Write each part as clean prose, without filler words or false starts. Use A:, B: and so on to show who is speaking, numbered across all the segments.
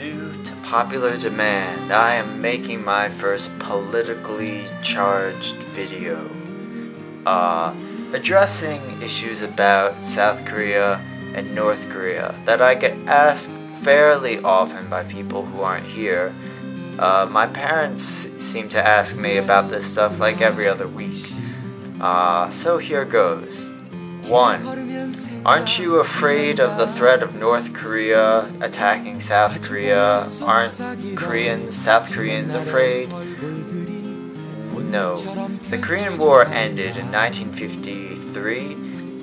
A: Due to popular demand, I am making my first politically charged video, addressing issues about South Korea and North Korea that I get asked fairly often by people who aren't here. My parents seem to ask me about this stuff like every other week. So here goes. 1. Aren't you afraid of the threat of North Korea attacking South Korea? Aren't South Koreans afraid? No. The Korean War ended in 1953,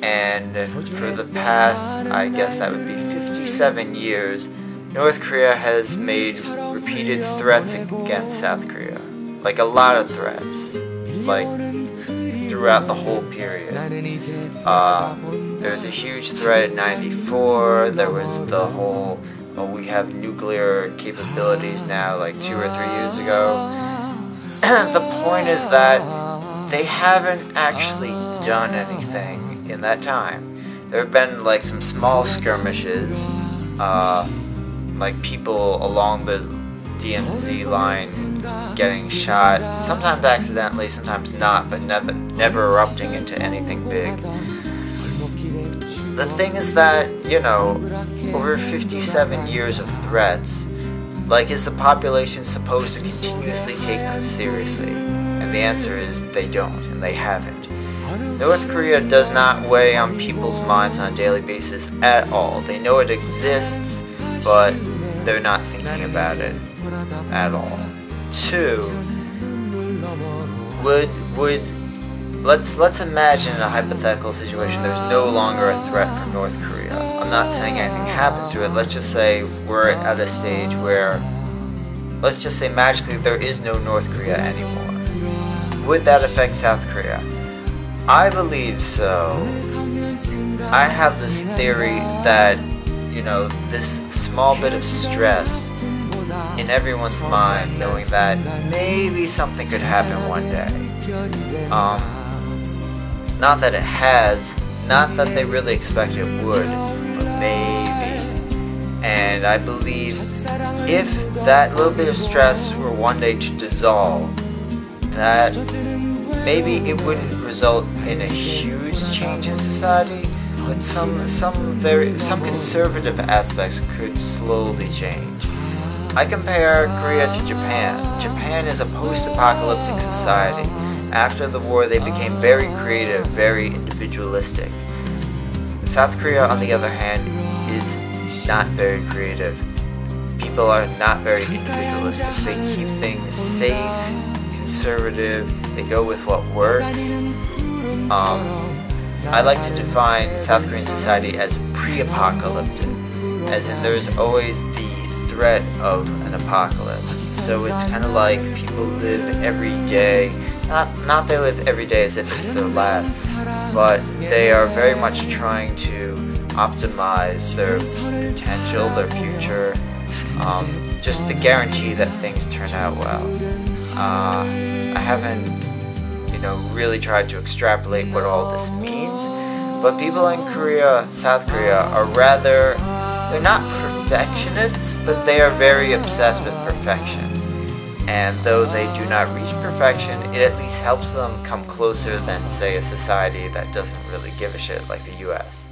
A: and for the past, I guess that would be 57 years, North Korea has made repeated threats against South Korea. Like a lot of threats. Like throughout the whole period. There was a huge threat in '94. There was the whole, we have nuclear capabilities now, like 2 or 3 years ago. The point is that they haven't actually done anything in that time. There have been like some small skirmishes, like people along the DMZ line getting shot, sometimes accidentally, sometimes not, but never erupting into anything big. The thing is that, over 57 years of threats, is the population supposed to continuously take them seriously? And the answer is they don't, and they haven't. North Korea does not weigh on people's minds on a daily basis at all. They know it exists, but they're not thinking about it at all. 2. Let's imagine a hypothetical situation. There's no longer a threat from North Korea. I'm not saying anything happens to it. Let's just say we're at a stage where, let's just say magically there is no North Korea anymore. Would that affect South Korea? I believe so. I have this theory that this small bit of stress in everyone's mind, knowing that maybe something could happen one day. Not that it has, not that they really expect it would, but maybe. And I believe if that little bit of stress were one day to dissolve, that maybe it wouldn't result in a huge change in society, but some conservative aspects could slowly change. I compare Korea to Japan. Japan is a post-apocalyptic society. After the war, they became very creative, very individualistic. South Korea, on the other hand, is not very creative. People are not very individualistic. They keep things safe, conservative. They go with what works. I like to define South Korean society as pre-apocalyptic, as in there's always the threat of an apocalypse. So it's kind of like people live every day, not they live every day as if it's their last, but they are very much trying to optimize their potential, their future, just to guarantee that things turn out well. I haven't really tried to extrapolate what all this means, but people in Korea, South Korea, are rather, they're not perfectionists, but they are very obsessed with perfection. And though they do not reach perfection, it at least helps them come closer than, say, a society that doesn't really give a shit like the US.